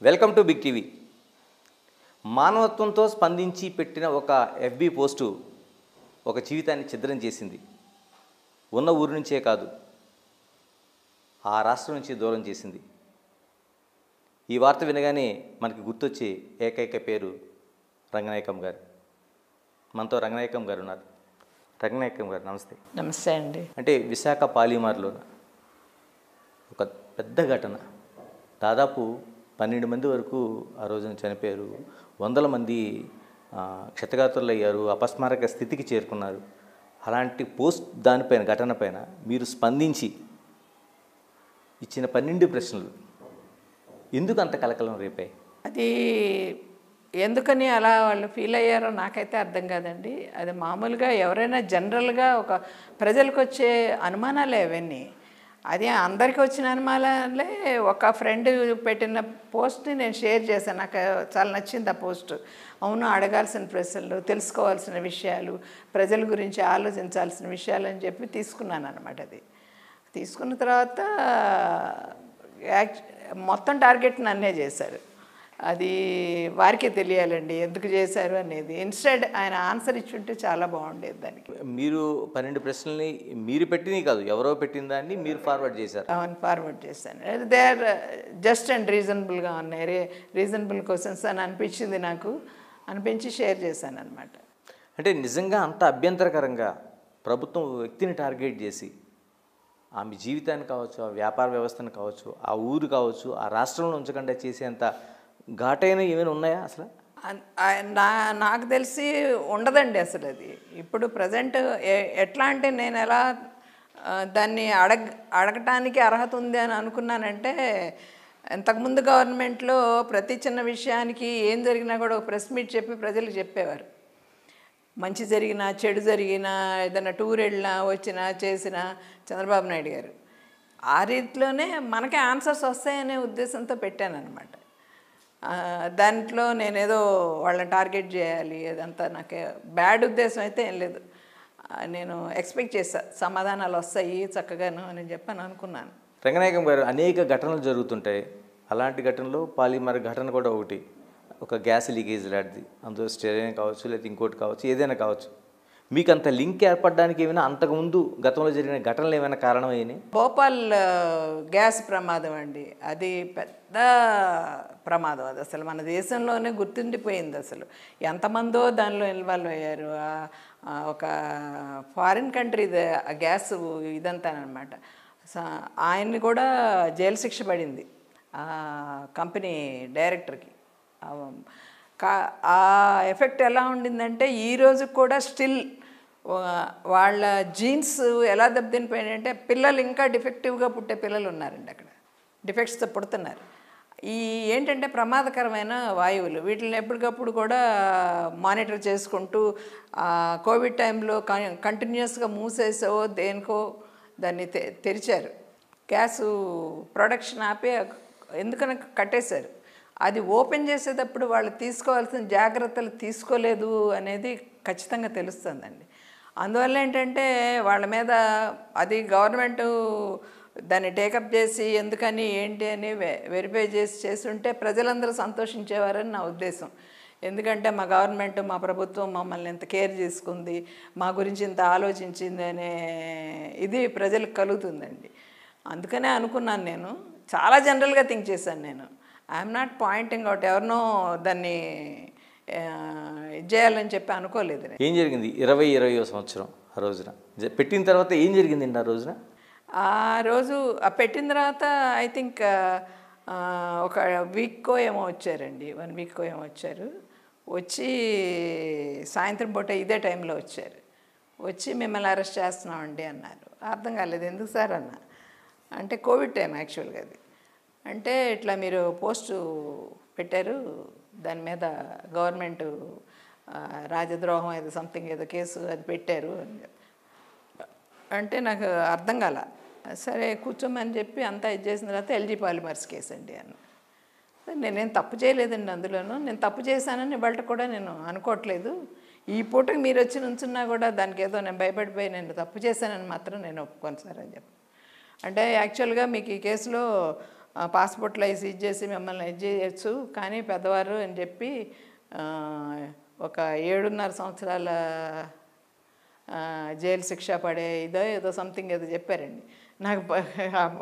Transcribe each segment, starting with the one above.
Welcome to big TV. మానవత్వంతో స్పందించి పెట్టిన ఒక ఎఫ్బి పోస్టు ఒక జీవితాన్ని ఛిద్రం చేసింది. ఉన్న ఊరి నుంచే కాదు, ఆ రాష్ట్రం నుంచి దూరం చేసింది. ఈ వార్త వినగానే మనకి గుర్తొచ్చే ఏకైక పేరు రంగనాయకం గారు. మనతో రంగనాయకం గారు ఉన్నారు. రంగనాయకం గారు నమస్తే. నమస్తే అండి. అంటే విశాఖ పాలిమార్లో ఒక పెద్ద ఘటన, దాదాపు 12 మంది వరకు ఆ రోజున చనిపోయారు. వందల మంది క్షతగాత్రులు అయ్యారు, అపస్మారక స్థితికి చేరుకున్నారు. అలాంటి పోస్ట్ దానిపైన ఘటన పైన మీరు స్పందించి ఇచ్చిన 12 ప్రశ్నలు ఎందుకు అంత కలకలం రేపాయి? అది ఎందుకని అలా వాళ్ళు ఫీల్ అయ్యారో నాకైతే అర్థం కాదండి. అది మామూలుగా ఎవరైనా జనరల్గా ఒక ప్రజలకు వచ్చే అనుమానాలే అవన్నీ. అది అందరికీ వచ్చిన అనుమానాలే. ఒక ఫ్రెండ్ పెట్టిన పోస్ట్ని నేను షేర్ చేశాను. నాకు చాలా నచ్చింది ఆ పోస్ట్. అవును, అడగాల్సిన ప్రశ్నలు, తెలుసుకోవాల్సిన విషయాలు, ప్రజల గురించి ఆలోచించాల్సిన విషయాలు అని చెప్పి తీసుకున్నాను అనమాట. అది తీసుకున్న తర్వాత మొత్తం టార్గెట్ నన్నే చేశారు. అది వారికే తెలియాలండి ఎందుకు చేశారు అనేది. ఇన్స్టెడ్ ఆయన ఆన్సర్ ఇచ్చుంటే చాలా బాగుండేది. దానికి మీరు 12 ప్రశ్నల్ని మీరు పెట్టినవి కాదు, ఎవరో పెట్టిన దాన్ని మీరు ఫార్వర్డ్ చేశారు. అవును, ఫార్వర్డ్ చేశాను. దే ఆర్ జస్ట్ అండ్ రీజనబుల్గా ఉన్నాయి, రీజనబుల్ క్వశ్చన్స్ అని అనిపించింది నాకు. అనిపించి షేర్ చేశాను అనమాట. అంటే నిజంగా అంత అభ్యంతరకరంగా ప్రభుత్వం వ్యక్తిని టార్గెట్ చేసి ఆమె జీవితాన్ని కావచ్చు, ఆ వ్యాపార వ్యవస్థను కావచ్చు, ఆ ఊరు కావచ్చు, ఆ రాష్ట్రంలో ఉంచకుండా చేసేంత ఘాటైన ఏమైనా ఉన్నాయా అసలు? నాకు తెలిసి ఉండదండి అసలు. అది ఇప్పుడు ప్రజెంట్ ఎట్లా అంటే నేను ఎలా దాన్ని అడగటానికి అర్హత ఉంది అని అనుకున్నానంటే, ఇంతకుముందు గవర్నమెంట్లో ప్రతి చిన్న విషయానికి ఏం జరిగినా కూడా ఒక ప్రెస్ మీట్ చెప్పి ప్రజలకు చెప్పేవారు. మంచి జరిగినా చెడు జరిగినా ఏదైనా టూర్ వెళ్ళినా వచ్చినా చేసినా చంద్రబాబు నాయుడు గారు ఆ రీతిలోనే మనకే ఆన్సర్స్ వస్తాయనే ఉద్దేశంతో పెట్టాను అనమాట. దాంట్లో నేనేదో వాళ్ళని టార్గెట్ చేయాలి అదంతా నాకు బ్యాడ్ ఉద్దేశం అయితే ఏం లేదు. నేను ఎక్స్పెక్ట్ చేశా సమాధానాలు వస్తాయి చక్కగాను అని చెప్పని అనుకున్నాను. రంగనాయకం గారు, అనేక ఘటనలు జరుగుతుంటాయి. అలాంటి ఘటనలో పాలిమర్ ఘటన కూడా ఒకటి. ఒక గ్యాస్ లీకేజ్ లాంటిది, అందులో స్టెరైన్ కావచ్చు, లేదా ఇంకోటి కావచ్చు, ఏదైనా కావచ్చు. మీకు అంత లింక్ ఏర్పడడానికి ఏమైనా అంతకుముందు గతంలో జరిగిన ఘటనలు ఏమైనా కారణమైనాయి? భోపాల్ గ్యాస్ ప్రమాదం అండి, అది పెద్ద ప్రమాదం. అది అసలు మన దేశంలోనే గుర్తుండిపోయింది. అసలు ఎంతమందో దానిలో ఇన్వాల్వ్ అయ్యారు. ఒక ఫారిన్ కంట్రీ గ్యాస్ ఇదంతా అనమాట. ఆయన్ని కూడా జైలు శిక్ష పడింది ఆ కంపెనీ డైరెక్టర్కి. ఆ ఎఫెక్ట్ ఎలా ఉండిందంటే ఈరోజు కూడా స్టిల్ వాళ్ళ జీన్స్ ఎలా దెబ్బతినిపోయాయంటే, పిల్లలు ఇంకా డిఫెక్టివ్గా పుట్టే పిల్లలు ఉన్నారండి అక్కడ, డిఫెక్ట్స్తో పుడుతున్నారు. ఈ ఏంటంటే ప్రమాదకరమైన వాయువులు, వీటిని ఎప్పటికప్పుడు కూడా మానిటర్ చేసుకుంటూ కోవిడ్ టైంలో కంటిన్యూస్గా మూసేసో దేనికో దాన్ని తెరిచారు. గ్యాసు ప్రొడక్షన్ ఆపి ఎందుకని కట్టేశారు. అది ఓపెన్ చేసేటప్పుడు వాళ్ళు తీసుకోవాల్సిన జాగ్రత్తలు తీసుకోలేదు అనేది ఖచ్చితంగా తెలుస్తుందండి. అందువల్ల ఏంటంటే వాళ్ళ మీద అది గవర్నమెంటు దాన్ని టేకప్ చేసి ఎందుకని ఏంటి అని వెరిఫై చేసి ఉంటే ప్రజలందరూ సంతోషించేవారని నా ఉద్దేశం. ఎందుకంటే మా గవర్నమెంట్, మా ప్రభుత్వం మమ్మల్ని ఇంత కేర్ చేసుకుంది, మా గురించి ఇంత ఆలోచించింది అనే ఇది ప్రజలకు కలుగుతుందండి. అందుకనే అనుకున్నాను. నేను చాలా జనరల్గా థింక్ చేశాను. నేను ఐఎమ్ నాట్ పాయింటింగ్ అవుట్, ఎవరినో దాన్ని చేయాలని చెప్పి అనుకోలేదు. ఏం జరిగింది 2020వ సంవత్సరం ఆ రోజున పెట్టిన తర్వాత ఏం జరిగిందండి? ఆ రోజున ఆ రోజు పెట్టిన తర్వాత ఐ థింక్ ఒక వీక్కో ఏమో వచ్చారండి, 1 వీక్కో ఏమో వచ్చారు. వచ్చి సాయంత్రం పూట ఇదే టైంలో వచ్చారు. వచ్చి మిమ్మల్ని అరెస్ట్ చేస్తున్నామండి అన్నారు. అర్థం కాలేదు, ఎందుకు సార్ అన్న అంటే కోవిడ్ టైం యాక్చువల్గా అది. అంటే ఇట్లా మీరు పోస్టు పెట్టారు, దాని మీద గవర్నమెంట్ రాజద్రోహం ఏదో సంథింగ్ ఏదో కేసు అది పెట్టారు అని అంటే నాకు అర్థం కాల. సరే కూర్చోమని చెప్పి అంతా ఇది చేసిన తర్వాత ఎల్జీ పాలిమర్స్ కేసు అండి అన్న. నేనేం తప్పు చేయలేదండి అందులోనూ. నేను తప్పు చేశానని ఇవాళ కూడా నేను అనుకోవట్లేదు. ఈ పూటకి మీరు వచ్చి నుంచున్నా కూడా దానికి ఏదో నేను భయపడిపోయి నేను తప్పు చేశానని మాత్రం నేను ఒప్పుకోను సార్ అని చెప్పి. అంటే యాక్చువల్గా మీకు ఈ కేసులో పాస్పోర్ట్లో అవి సీజ్ చేసి మిమ్మల్ని ఇది చేయొచ్చు, కానీ పెద్దవారు అని చెప్పి ఒక 7.5 సంవత్సరాల జైలు శిక్ష పడే ఏదో సంథింగ్ ఏదో చెప్పారండి. నాకు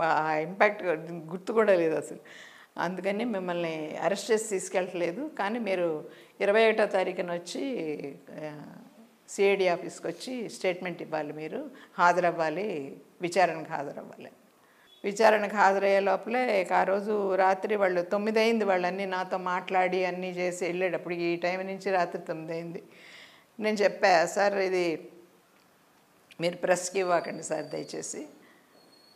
ఆ ఇంపాక్ట్ గుర్తు కూడా లేదు అసలు. అందుకని మిమ్మల్ని అరెస్ట్ చేసి తీసుకెళ్ళట్లేదు, కానీ మీరు 21వ తారీఖున వచ్చి సిఐడి ఆఫీస్కి వచ్చి స్టేట్మెంట్ ఇవ్వాలి, మీరు హాజరవ్వాలి, విచారణకు హాజరవ్వాలి. విచారణకు హాజరయ్యే లోపలే ఇక ఆ రోజు రాత్రి వాళ్ళు 9 అయింది, వాళ్ళు అన్నీ నాతో మాట్లాడి అన్నీ చేసి వెళ్ళేటప్పుడు ఈ టైం నుంచి రాత్రి 9 అయింది. నేను చెప్పా, సార్ ఇది మీరు ప్రెస్కి ఇవ్వకండి సార్, దయచేసి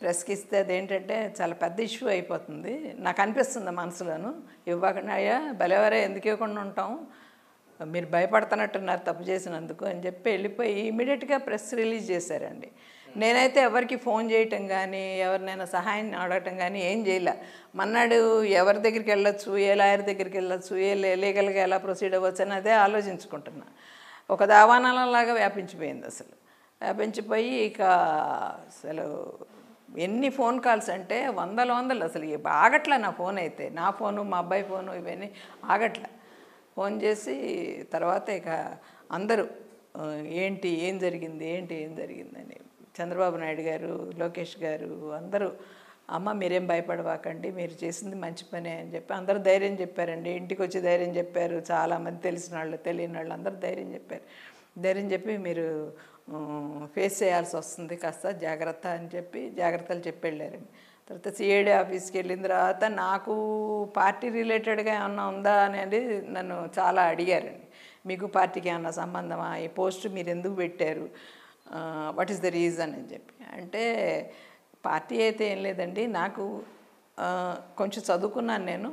ప్రెస్కి ఇస్తే అదేంటంటే చాలా పెద్ద ఇష్యూ అయిపోతుంది, నాకు అనిపిస్తుంది మనసులోను, ఇవ్వకండి అయ్యా భలేవారే, ఎందుకు ఇవ్వకుండా ఉంటాం, మీరు భయపడుతున్నట్టున్నారు తప్పు చేసినందుకు అని చెప్పి వెళ్ళిపోయి ఇమీడియట్గా ప్రెస్ రిలీజ్ చేశారండి. నేనైతే ఎవరికి ఫోన్ చేయటం కానీ ఎవరినైనా సహాయం అడగటం కానీ ఏం చేయలే. మన్నాడు ఎవరి దగ్గరికి వెళ్ళొచ్చు, ఏ లాయర్ దగ్గరికి వెళ్ళొచ్చు, లీగల్గా ఎలా ప్రొసీడ్ అవ్వచ్చు అని అదే ఆలోచించుకుంటున్నా. ఒక దావానలాగా వ్యాపించిపోయింది అసలు. వ్యాపించిపోయి ఇక అసలు ఎన్ని ఫోన్ కాల్స్ అంటే వందలు అసలు ఆగట్లే. నా ఫోన్ అయితే, నా ఫోను మా అబ్బాయి ఫోను ఇవన్నీ ఆగట్లే. ఫోన్ చేసి తర్వాత ఇక అందరూ ఏం జరిగిందని చంద్రబాబు నాయుడు గారు, లోకేష్ గారు అందరూ, అమ్మ మీరేం భయపడవాకండి, మీరు చేసింది మంచి పనే అని చెప్పి అందరూ ధైర్యం చెప్పారండి. ఇంటికి వచ్చి ధైర్యం చెప్పారు, చాలామంది తెలిసిన వాళ్ళు తెలియని వాళ్ళు అందరూ ధైర్యం చెప్పారు. ధైర్యం చెప్పి మీరు ఫేస్ చేయాల్సి వస్తుంది, కాస్త జాగ్రత్త అని చెప్పి జాగ్రత్తలు చెప్పి వెళ్ళారండి. తర్వాత సిఐడి ఆఫీస్కి వెళ్ళిన తర్వాత నాకు పార్టీ రిలేటెడ్గా ఏమన్నా ఉందా అనేది నన్ను చాలా అడిగారండి. మీకు పార్టీకి ఏమన్నా సంబంధమా, ఈ పోస్ట్ మీరు ఎందుకు పెట్టారు, వాట్ ఈస్ ద రీజన్ అని చెప్పి అంటే, పార్టీ అయితే ఏం లేదండి, నాకు కొంచెం చదువుకున్నాను నేను,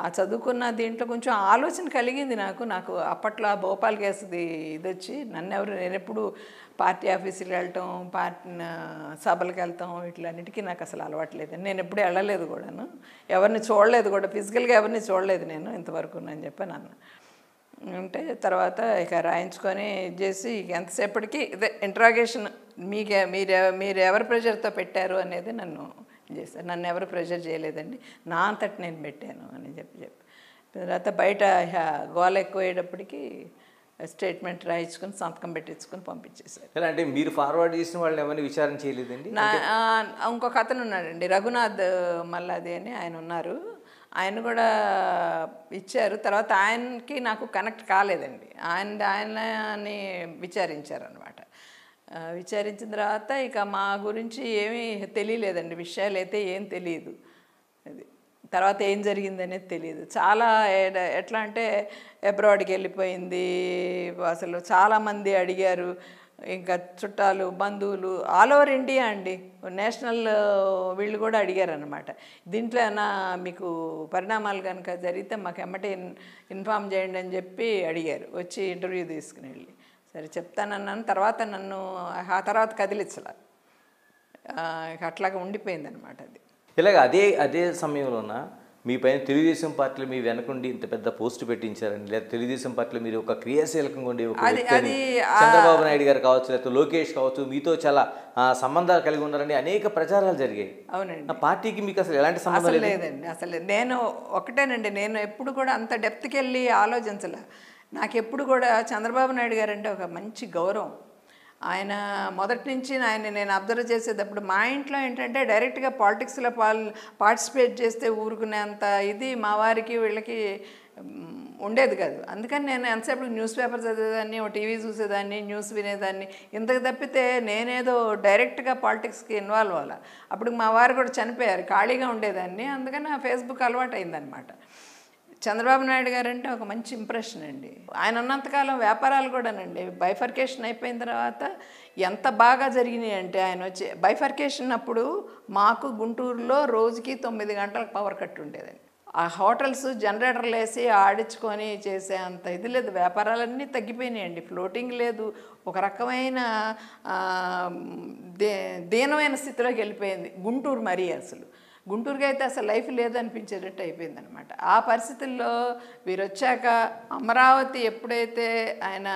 ఆ చదువుకున్న దీంట్లో కొంచెం ఆలోచన కలిగింది నాకు అప్పట్లో ఆ భోపాల్ కేసుది ఇది వచ్చి నేను ఎప్పుడు పార్టీ ఆఫీసుకి వెళ్ళటం, సభలకు వెళ్తాం, వీటిలన్నిటికీ నాకు అసలు అలవాట్లేదు. నేను ఎప్పుడూ వెళ్ళలేదు కూడాను, ఎవరిని చూడలేదు కూడా, ఫిజికల్గా ఎవరిని చూడలేదు నేను ఇంతవరకు అని చెప్పాను అన్న. అంటే తర్వాత ఇక రాయించుకొని ఇది చేసి ఎంతసేపటికి ఇదే ఇంట్రాగేషన్, మీరు ఎవరు ప్రెషర్తో పెట్టారు అనేది నన్ను చేశారు. నన్ను ఎవరు ప్రెషర్ చేయలేదండి, నా అంతటి నేను పెట్టాను అని చెప్పి తర్వాత బయట గోల ఎక్కువయ్యేటప్పటికి స్టేట్మెంట్ రాయించుకొని సంతకం పెట్టించుకొని పంపించేశారు. ఎలా అంటే మీరు ఫార్వర్డ్ చేసిన వాళ్ళని ఎవరిని విచారణ చేయలేదండి? ఇంకొక అతను ఉన్నాడండి, రఘునాథ్ మల్లాది అని ఆయన ఉన్నారు, ఆయన కూడా ఇచ్చారు. తర్వాత ఆయనకి నాకు కనెక్ట్ కాలేదండి, ఆయన్ని విచారించారనమాట. విచారించిన తర్వాత ఇక మా గురించి ఏమీ తెలియలేదండి, విషయాలు అయితే ఏం తెలియదు. అది తర్వాత ఏం జరిగిందనేది తెలియదు. చాలా ఎట్లా అంటే అబ్రాడ్కి వెళ్ళిపోయింది, అసలు చాలామంది అడిగారు, ఇంకా చుట్టాలు బంధువులు ఆల్ ఓవర్ ఇండియా అండి, నేషనల్ వీళ్ళు కూడా అడిగారనమాట. దీంట్లో ఏమైనా మీకు పరిణామాలు కనుక జరిగితే మాకు ఎమ్మటే ఇన్ఫామ్ చేయండి అని చెప్పి అడిగారు, వచ్చి ఇంటర్వ్యూ తీసుకుని వెళ్ళి. సరే చెప్తానన్నాను. తర్వాత నన్ను ఆ తర్వాత కదిలించాల, అట్లాగా ఉండిపోయిందనమాట అది. ఇలాగ అదే సమయంలోన మీ పైన తెలుగుదేశం పార్టీలో మీ వెనకుండి ఇంత పెద్ద పోస్ట్ పెట్టించారండి, లేదా తెలుగుదేశం పార్టీలో మీరు ఒక క్రియాశీలకంగా ఉండే ఒక వ్యక్తిని, చంద్రబాబు నాయుడు గారు కావచ్చు, లేకపోతే లోకేష్ కావచ్చు, మీతో చాలా సంబంధాలు కలిగి ఉన్నారని అనేక ప్రచారాలు జరిగాయి. అవునండి. ఆ పార్టీకి మీకు అసలు ఎలాంటి సంబంధం లేదండి. అసలు నేను ఒకటేనండి, నేను ఎప్పుడు కూడా అంత డెప్త్కి వెళ్ళి ఆలోచించలే. నాకు ఎప్పుడు కూడా చంద్రబాబు నాయుడు గారు అంటే ఒక మంచి గౌరవం. ఆయన మొదటి నుంచి నేను అబ్జర్వ్ చేసేటప్పుడు మా ఇంట్లో ఏంటంటే డైరెక్ట్గా పాలిటిక్స్లో పార్టిసిపేట్ చేస్తే ఊరుకునేంత ఇది మా వారికి వీళ్ళకి ఉండేది కాదు. అందుకని నేను ఎంతసేపు న్యూస్ పేపర్ చదివేదాన్ని, ఓ టీవీ చూసేదాన్ని, న్యూస్ వినేదాన్ని. ఇంతకు తప్పితే నేనేదో డైరెక్ట్గా పాలిటిక్స్కి ఇన్వాల్వ్ అవ్వాలి. అప్పుడు మా వారు కూడా చనిపోయారు, ఖాళీగా ఉండేదాన్ని. అందుకని ఆ ఫేస్బుక్ అలవాటు అయిందనమాట. చంద్రబాబు నాయుడు గారు అంటే ఒక మంచి ఇంప్రెషన్ అండి. ఆయన ఉన్నంతకాలం వ్యాపారాలు కూడానండి, బైఫర్కేషన్ అయిపోయిన తర్వాత ఎంత బాగా జరిగినాయి అంటే, ఆయన వచ్చి బైఫర్కేషన్ అప్పుడు మాకు గుంటూరులో రోజుకి 9 గంటలకు పవర్ కట్ ఉండేదండి. ఆ హోటల్స్ జనరేటర్లు వేసి ఆడించుకొని చేసే అంత ఇది లేదు, వ్యాపారాలన్నీ తగ్గిపోయినాయండి, ఫ్లోటింగ్ లేదు, ఒక రకమైన దీనమైన స్థితిలోకి వెళ్ళిపోయింది గుంటూరు. మరీ అసలు గుంటూరుకి అయితే అసలు లైఫ్ లేదనిపించేటట్టు అయిపోయిందనమాట. ఆ పరిస్థితుల్లో వీరు వచ్చాక అమరావతి ఎప్పుడైతే ఆయన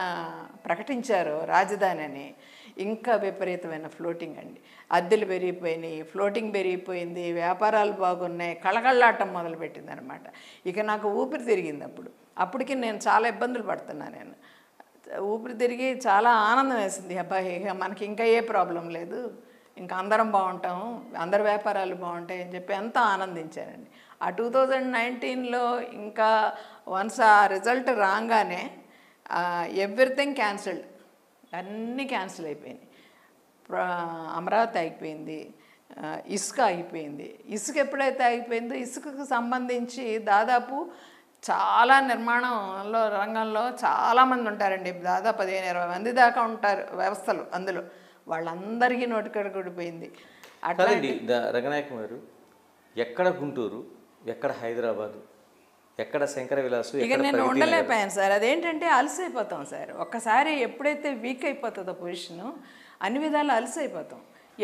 ప్రకటించారో రాజధాని అని, ఇంకా విపరీతమైన ఫ్లోటింగ్ అండి. అద్దెలు పెరిగిపోయినాయి, ఫ్లోటింగ్ పెరిగిపోయింది, వ్యాపారాలు బాగున్నాయి, కళకళలాటం మొదలుపెట్టింది అనమాట. ఇక నాకు ఊపిరి తిరిగింది. అప్పటికి నేను చాలా ఇబ్బందులు పడుతున్నాను. నేను ఊపిరి తిరిగి చాలా ఆనందం వేసింది. అబ్బాయి ఇక మనకి ఇంకా ఏ ప్రాబ్లం లేదు, ఇంకా అందరం బాగుంటాము, అందరి వ్యాపారాలు బాగుంటాయి అని చెప్పి ఎంతో ఆనందించానండి. ఆ 2019లో ఇంకా వన్స్ ఆ రిజల్ట్ రాగానే ఎవ్రీథింగ్ క్యాన్సిల్డ్, అన్నీ క్యాన్సిల్ అయిపోయినాయి. అమరావతి ఆగిపోయింది, ఇసుక ఆగిపోయింది. ఇసుక ఎప్పుడైతే ఆగిపోయిందో ఇసుకకు సంబంధించి దాదాపు చాలా నిర్మాణంలో రంగంలో చాలామంది ఉంటారండి. దాదాపు 15-20 మంది దాకా ఉంటారు వ్యవస్థలు. అందులో వాళ్ళందరికీ నోటికడ కూడిపోయింది. అట్లాంటి రంగనాయకం గారు, ఎక్కడ గుంటూరు, ఎక్కడ హైదరాబాదు, ఎక్కడ శంకర విలాసు, ఇక నేను ఉండలేకపోయాను సార్. అదేంటంటే అలసైపోతాం సార్. ఒక్కసారి ఎప్పుడైతే వీక్ అయిపోతుందో పొజిషను, అన్ని విధాలు అలసైపోతాం.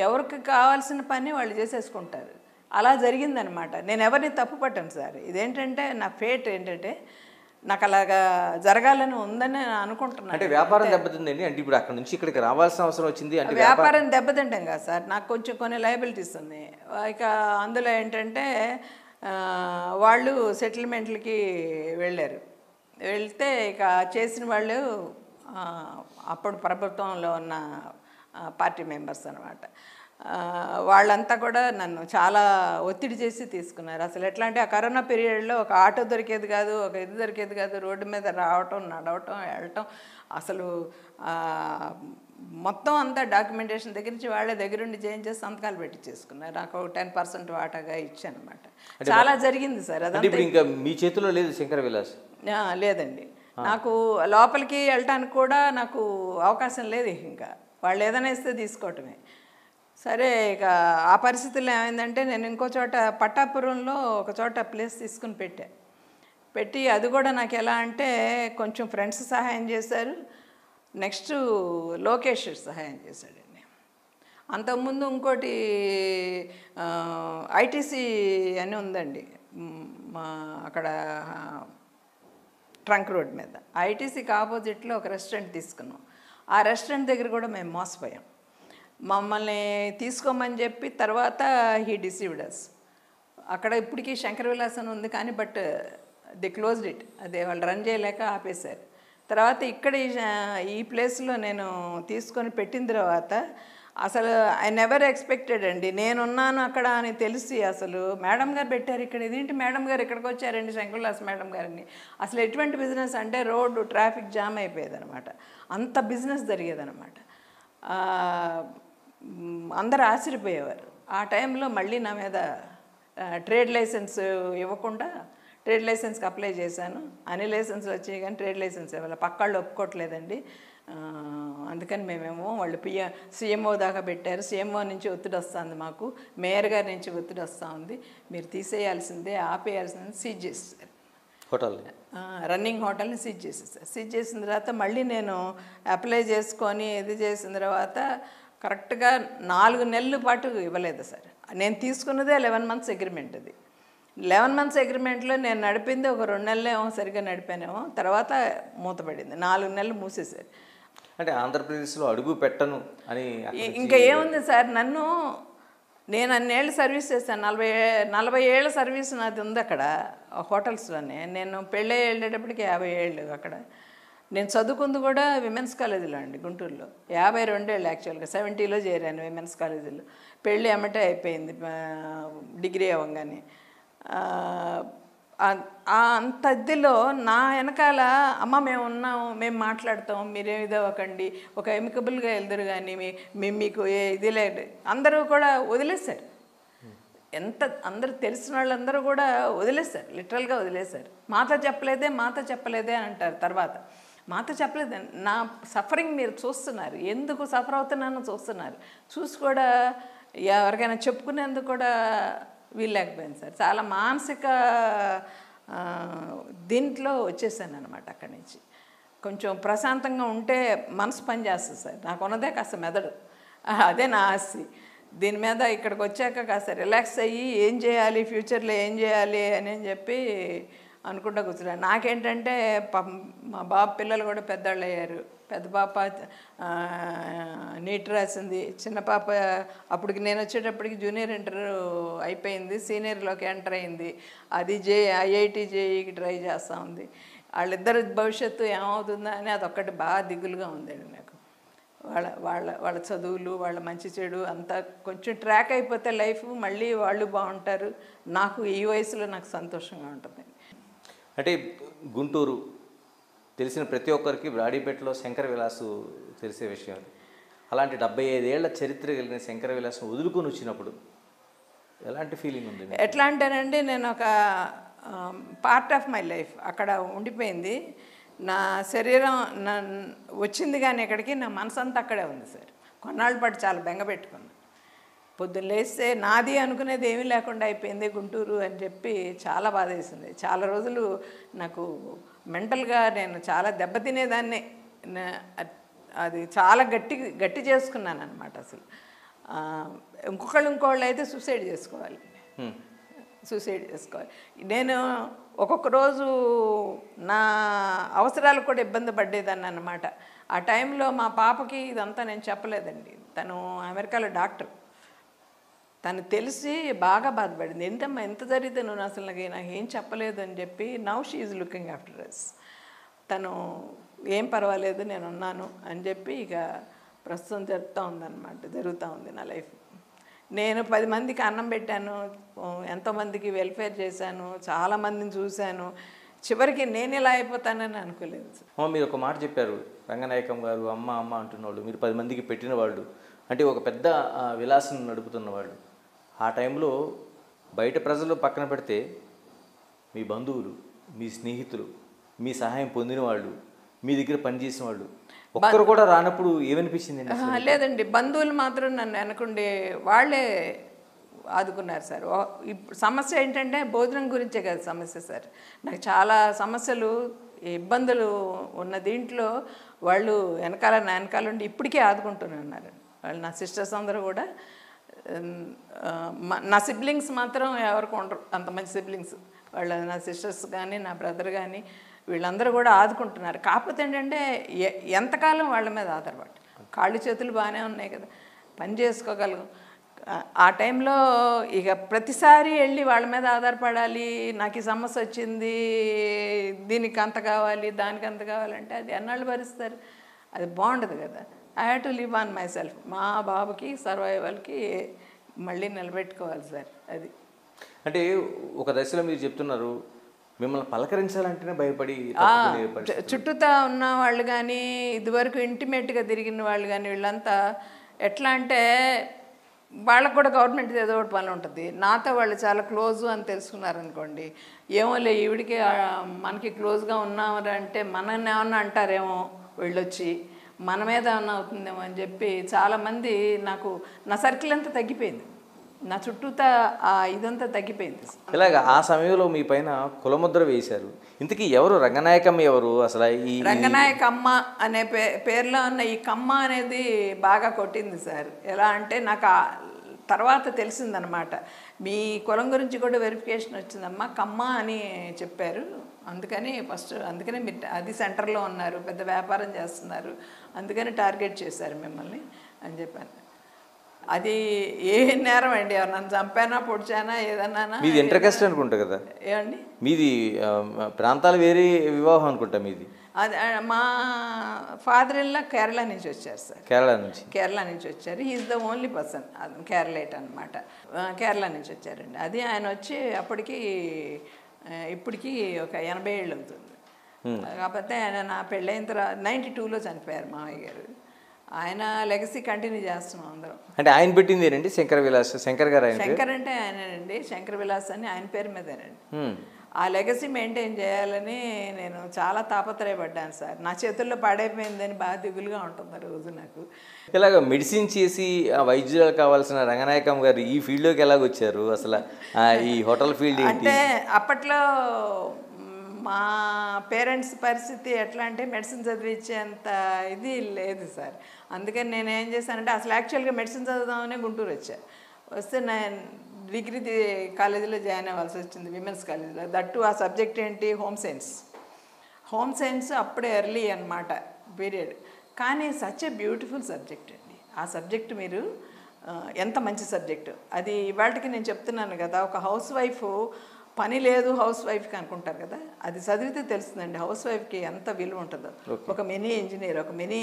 ఎవరికి కావాల్సిన పని వాళ్ళు చేసేసుకుంటారు. అలా జరిగిందనమాట. నేను ఎవరిని తప్పు పట్టాను సార్. ఇదేంటంటే నా ఫేట్ ఏంటంటే నాకు అలాగా జరగాలని ఉందని అనుకుంటున్నాను. అంటే వ్యాపారం దెబ్బతిందండి. అంటే ఇప్పుడు అక్కడ నుంచి ఇక్కడికి రావాల్సిన అవసరం వచ్చింది అంటే వ్యాపారం దెబ్బతింటాం కదా సార్. నాకు కొంచెం కొన్ని లయబిలిటీస్ ఉన్నాయి. ఇక అందులో ఏంటంటే వాళ్ళు సెటిల్మెంట్లకి వెళ్ళారు. వెళ్తే ఇక చేసిన వాళ్ళు అప్పుడు ప్రభుత్వంలో ఉన్న పార్టీ మెంబర్స్ అనమాట. వాళ్ళంతా కూడా నన్ను చాలా ఒత్తిడి చేసి తీసుకున్నారు. అసలు ఎట్లా అంటే ఆ కరోనా పీరియడ్లో ఒక ఆటో దొరికేది కాదు, ఒక ఇది దొరికేది కాదు. రోడ్డు మీద రావటం, నడవటం, వెళ్ళటం, అసలు మొత్తం అంతా డాక్యుమెంటేషన్ దగ్గర నుంచి వాళ్ళే దగ్గరుండి చేసి సంతకాలు పెట్టి చేసుకున్నారు. నాకు 10% వాటాగా ఇచ్చాను అనమాట. చాలా జరిగింది సార్. అదంతా ఇంకా మీ చేతిలో లేదు శంకర విలాస్? లేదండి. నాకు లోపలికి వెళ్ళటానికి కూడా నాకు అవకాశం లేదు. ఇంకా వాళ్ళు ఏదైనా ఇస్తే తీసుకోవటమే. సరే ఇక ఆ పరిస్థితుల్లో ఏమైందంటే నేను ఇంకో చోట పట్టాపురంలో ఒక చోట ప్లేస్ తీసుకుని పెట్టి అది కూడా నాకు ఎలా అంటే కొంచెం ఫ్రెండ్స్ సహాయం చేశారు. నెక్స్ట్ లోకేష్ సహాయం చేశాడండి. అంతకుముందు ఇంకోటి ఐటీసీ అని ఉందండి మా అక్కడ ట్రంక్ రోడ్ మీద. ఐటీసీకి ఆపోజిట్లో ఒక రెస్టారెంట్ తీసుకున్నాం. ఆ రెస్టారెంట్ దగ్గర కూడా మేము మోసపోయాం. మమ్మల్ని తీసుకోమని చెప్పి తర్వాత హీ డిసీవ్డ్ అస్. అక్కడ ఇప్పటికీ శంకర విలాస్ అని ఉంది కానీ బట్ ది క్లోజ్డ్ ఇట్. అదే వాళ్ళు రన్ చేయలేక ఆపేశారు. తర్వాత ఇక్కడ ఈ ప్లేస్లో నేను తీసుకొని పెట్టిన తర్వాత అసలు ఐ నెవర్ ఎక్స్పెక్టెడ్ అండి. నేనున్నాను అక్కడ అని తెలిసి అసలు మేడం గారు పెట్టారు ఇక్కడ, ఇదేంటి మేడం గారు ఇక్కడికి వచ్చారండి శంకర విలాస్ మేడం గారిని. అసలు ఎటువంటి బిజినెస్ అంటే రోడ్డు ట్రాఫిక్ జామ్ అయిపోయేది అనమాట. అంత బిజినెస్ జరిగేదనమాట. అందరూ ఆశ్చర్యపోయేవారు. ఆ టైంలో మళ్ళీ నా మీద ట్రేడ్ లైసెన్స్ ఇవ్వకుండా ట్రేడ్ లైసెన్స్కి అప్లై చేశాను. అన్ని లైసెన్స్లు వచ్చాయి కానీ ట్రేడ్ లైసెన్స్ ఇవ్వాలి. పక్కాళ్ళు ఒప్పుకోవట్లేదండి. అందుకని మేమేమో వాళ్ళు సీఎంఓ దాకా పెట్టారు. సీఎంఓ నుంచి ఒత్తిడి వస్తుంది, మాకు మేయర్ గారి నుంచి ఒత్తిడి వస్తూ ఉంది, మీరు తీసేయాల్సిందే, ఆపేయాల్సిందే. సీజ్ చేసేసారు హోటల్, రన్నింగ్ హోటల్ని సీజ్ చేసేసారు. సీజ్ చేసిన తర్వాత మళ్ళీ నేను అప్లై చేసుకొని ఇది చేసిన తర్వాత కరెక్ట్గా 4 నెలల పాటు ఇవ్వలేదు సార్. నేను తీసుకున్నదే 11 months అగ్రిమెంట్. అది 11 months అగ్రిమెంట్లో నేను నడిపింది ఒక 2 నెలలేమో సరిగ్గా నడిపానేమో. తర్వాత మూతపడింది. 4 నెలలు మూసేశారు. అంటే ఆంధ్రప్రదేశ్లో అడుగు పెట్టను అని ఇంకా ఏముంది సార్. నేను అన్నేళ్ళు సర్వీస్ చేశాను. 40 ఏళ్ళ సర్వీస్ నాది ఉంది అక్కడ హోటల్స్లోనే. నేను పెళ్ళి వెళ్ళేటప్పటికి 50 ఏళ్ళు అక్కడ. నేను చదువుకుంది కూడా విమెన్స్ కాలేజీలో అండి, గుంటూరులో. 52 ఏళ్ళు యాక్చువల్గా. 70లో చేరాను విమెన్స్ కాలేజీలో. పెళ్ళి ఎమ్మటే అయిపోయింది డిగ్రీ అవ్వగానే. అంత ఇదిలో నా వెనకాల అమ్మ మేము ఉన్నాము, మేము మాట్లాడతాం, మీరేం ఇదవ్వకండి, ఒక ఎమికబుల్గా వెళ్దురు కానీ మీకు ఇది లేదు. అందరూ కూడా వదిలేశారు. అందరూ తెలిసిన వాళ్ళందరూ కూడా వదిలేశారు, లిటరల్గా వదిలేశారు. మాతో చెప్పలేదే అని అంటారు. తర్వాత మాతో చెప్పలేదు. నా సఫరింగ్ మీరు చూస్తున్నారు, ఎందుకు సఫర్ అవుతున్నానో చూస్తున్నారు. చూసి కూడా ఎవరికైనా చెప్పుకునేందుకు కూడా వీల్లేకపోయింది సార్. చాలా మానసిక దీంట్లో వచ్చేసాను అనమాట. అక్కడి నుంచి కొంచెం ప్రశాంతంగా ఉంటే మనసు పనిచేస్తుంది సార్. నాకు ఉన్నదే కాస్త మెదడు, అదే నా ఆస్తి. దీని మీద ఇక్కడికి వచ్చాక కాస్త రిలాక్స్ అయ్యి ఏం చేయాలి, ఫ్యూచర్లో ఏం చేయాలి అని చెప్పి అనుకుంటా కూర్చున్నాను. నాకేంటంటే పాపం మా బాబు పిల్లలు కూడా పెద్దవాళ్ళు అయ్యారు. పెద్ద పాప నీట్ రాసింది, చిన్న పాప అప్పటికి నేను వచ్చేటప్పటికి జూనియర్ ఇంటర్ అయిపోయింది, సీనియర్లోకి ఎంటర్ అయింది. అది ఐఐటి జేఈకి ట్రై చేస్తూ ఉంది. వాళ్ళిద్దరి భవిష్యత్తు ఏమవుతుందా అని అదొక్కటి బాగా దిగులుగా ఉందండి నాకు. వాళ్ళ వాళ్ళ వాళ్ళ చదువులు, వాళ్ళ మంచి చెడు అంతా కొంచెం ట్రాక్ అయిపోతే లైఫ్ మళ్ళీ వాళ్ళు బాగుంటారు. నాకు ఈ వయసులో నాకు సంతోషంగా ఉంటుంది. అంటే గుంటూరు తెలిసిన ప్రతి ఒక్కరికి బ్రాడీపేటలో శంకర విలాసు తెలిసే విషయం అది. అలాంటి 75 ఏళ్ల చరిత్ర కలిగిన శంకర విలాసం వదులుకొని వచ్చినప్పుడు ఎలాంటి ఫీలింగ్ ఉంది? ఎట్లా అంటేనండి, నేను ఒక పార్ట్ ఆఫ్ మై లైఫ్ అక్కడ ఉండిపోయింది. నా శరీరం వచ్చింది కానీ ఎక్కడికి, నా మనసు అంతా అక్కడే ఉంది సార్. కొన్నాళ్ళ పాటు చాలా బెంగ పెట్టుకున్నాను. పొద్దున్న లేస్తే నాది అనుకునేది ఏమీ లేకుండా అయిపోయింది గుంటూరు అని చెప్పి చాలా బాధ వేసింది. చాలా రోజులు నాకు మెంటల్గా నేను చాలా దెబ్బతినేదాన్ని. అది చాలా గట్టి చేసుకున్నాను అనమాట. అసలు ఇంకోళ్ళు అయితే సూసైడ్ చేసుకోవాలి. నేను ఒక్కొక్క రోజు నా అవసరాలకు కూడా ఇబ్బంది పడేదాన్ని అన్నమాట. ఆ టైంలో మా పాపకి ఇదంతా నేను చెప్పలేదండి. తను అమెరికాలో డాక్టర్. తను తెలిసి బాగా బాధపడింది. ఏంటమ్మా ఎంత జరిగితే నువ్వు అసలు నాకు ఏం చెప్పలేదు అని చెప్పి. Now she is looking after us. తను ఏం పర్వాలేదు నేను ఉన్నాను అని చెప్పి ఇక ప్రస్తుతం జరుగుతూ ఉంది నా లైఫ్. నేను 10 మందికి అన్నం పెట్టాను, ఎంతోమందికి వెల్ఫేర్ చేశాను, చాలామందిని చూశాను. చివరికి నేను ఇలా అయిపోతానని అనుకోలేదు. మీరు ఒక మాట చెప్పారు, రంగనాయకం గారు అమ్మ అమ్మ అంటున్నవాళ్ళు, మీరు 10 మందికి పెట్టిన వాళ్ళు, అంటే ఒక పెద్ద విలాసం నడుపుతున్నవాళ్ళు. ఆ టైంలో బయట ప్రజలు పక్కన పెడితే మీ బంధువులు, మీ స్నేహితులు, మీ సహాయం పొందిన వాళ్ళు, మీ దగ్గర పనిచేసిన వాళ్ళు ఒక్కరు కూడా రానప్పుడు ఏమనిపించింది? లేదండి, బంధువులు మాత్రం నన్ను వెనకుండి వాళ్ళే ఆదుకున్నారు సార్. ఇప్పుడు సమస్య ఏంటంటే భోజనం గురించే కదా సమస్య సార్. నాకు చాలా సమస్యలు, ఇబ్బందులు ఉన్న దీంట్లో వాళ్ళు నా వెనకాల ఉండి ఇప్పటికీ ఆదుకుంటూనే ఉన్నారు. వాళ్ళు నా సిస్టర్స్ అందరూ కూడా. నా సిబ్లింగ్స్ మాత్రం ఎవరికి ఉండరు అంత మంచి సిబ్లింగ్స్. నా సిస్టర్స్ కానీ నా బ్రదర్ కానీ వీళ్ళందరూ కూడా ఆదుకుంటున్నారు. కాకపోతే ఏంటంటే ఎంతకాలం వాళ్ళ మీద ఆధారపడి, కాళ్ళు చేతులు బాగానే ఉన్నాయి కదా, పని చేసుకోగలం. ఆ టైంలో ఇక ప్రతిసారి వెళ్ళి వాళ్ళ మీద ఆధారపడాలి. నాకు ఈ సమస్య వచ్చింది, దీనికి అంత కావాలి, దానికి అంత కావాలంటే అది ఎన్నాళ్ళు భరిస్తారు? అది బాగుండదు కదా. I have to live on my self. మా బాబుకి సర్వైవల్కి మళ్ళీ నిలబెట్టుకోవాలి సార్. అది అంటే ఒక దశలో మీరు చెప్తున్నారు, మిమ్మల్ని పలకరించాలంటేనే భయపడి చుట్టూతా ఉన్న వాళ్ళు కానీ, ఇదివరకు ఇంటిమేట్గా తిరిగిన వాళ్ళు కానీ, వీళ్ళంతా ఎట్లా అంటే వాళ్ళకు కూడా గవర్నమెంట్ ఏదో ఒకటి పని ఉంటుంది. నాతో వాళ్ళు చాలా క్లోజు అని తెలుసుకున్నారనుకోండి, ఏమోలే ఈవిడికి మనకి క్లోజ్గా ఉన్నారంటే మనల్ని ఏమన్నా అంటారేమో వీళ్ళొచ్చి, మన మీద ఏమన్నా అవుతుందేమో అని చెప్పి చాలామంది నాకు, నా సర్కిల్ అంతా తగ్గిపోయింది, నా చుట్టూతా ఇదంతా తగ్గిపోయింది. ఇలాగ ఆ సమయంలో మీ పైన కులముద్ర వేశారు. ఇంతకీ ఎవరు రంగనాయకమ్మ? ఎవరు అసలు? ఈ రంగనాయకమ్మ అనే పేరులో ఉన్న ఈ కమ్మ అనేది బాగా కొట్టింది సార్. ఎలా అంటే నాకు తర్వాత తెలిసిందనమాట, మీ కులం గురించి కూడా వెరిఫికేషన్ వచ్చిందమ్మా, కమ్మ అని చెప్పారు, అందుకని మీరు అది సెంటర్లో ఉన్నారు, పెద్ద వ్యాపారం చేస్తున్నారు, అందుకని టార్గెట్ చేశారు మిమ్మల్ని అని చెప్పాను. అది ఏ నేరం అండి? నన్ను చంపానా, పొడిచానా, ఏదన్నా? మీది ఇంటర్కాస్ట్ అనుకుంటా కదా? ఏమండి, మీది ప్రాంతాలు వేరే వివాహం అనుకుంటా మీది? అది మా ఫాదర్ ఇన్ లా కేరళ నుంచి వచ్చారు సార్. కేరళ నుంచి వచ్చారు. He's the only person, Keralite అనమాట. కేరళ నుంచి వచ్చారండి. అది ఆయన వచ్చి ఇప్పటికి ఒక 80 ఏళ్ళు అవుతుంది. కాకపోతే ఆయన నా పెళ్ళైన తర్వాత 92లో చనిపోయారు మామయ్య గారు. ఆయన లెగసీ కంటిన్యూ చేస్తున్నాం అందరం. అంటే ఆయన పెట్టింది ఏంటండి? శంకర విలాస్, శంకర్ గారు. శంకర్ అంటే ఆయనండి, శంకర విలాస్ అని ఆయన పేరు మీదేనండి. ఆ లెగసీ మెయింటైన్ చేయాలని నేను చాలా తాపత్రయపడ్డాను సార్. నా చేతుల్లో పాడైపోయిందని బాగా దిగులుగా ఉంటుంది రోజు నాకు. ఇలాగ మెడిసిన్ చేసి వైద్యులకు కావాల్సిన రంగనాయకం గారు ఈ ఫీల్డ్లోకి ఎలాగొచ్చారు అసలు? ఈ హోటల్ ఫీల్డ్ అంటే అప్పట్లో మా పేరెంట్స్ పరిస్థితి ఎట్లా అంటే మెడిసిన్ చదివించేంత ఇది లేదు సార్. అందుకని నేను ఏం చేశానంటే, అసలు యాక్చువల్గా మెడిసిన్ చదువుదామనే గుంటూరు వస్తే డిగ్రీ కాలేజీలో జాయిన్ అవ్వాల్సి వచ్చింది, విమెన్స్ కాలేజీలో. దట్టు ఆ సబ్జెక్ట్ ఏంటి, హోమ్ సైన్స్. హోమ్ సైన్స్ అప్పుడే ఎర్లీ అనమాట పీరియడ్. కానీ సచ్ ఏ బ్యూటిఫుల్ సబ్జెక్ట్ అండి ఆ సబ్జెక్ట్. మీరు ఎంత మంచి సబ్జెక్టు అది. ఇవాళకి నేను చెప్తున్నాను కదా, ఒక హౌస్ వైఫ్ పని లేదు హౌస్ వైఫ్కి అనుకుంటారు కదా, అది చదివితే తెలుస్తుందండి హౌస్ వైఫ్కి ఎంత విలువ ఉంటుందో. ఒక మినీ ఇంజనీర్, ఒక mini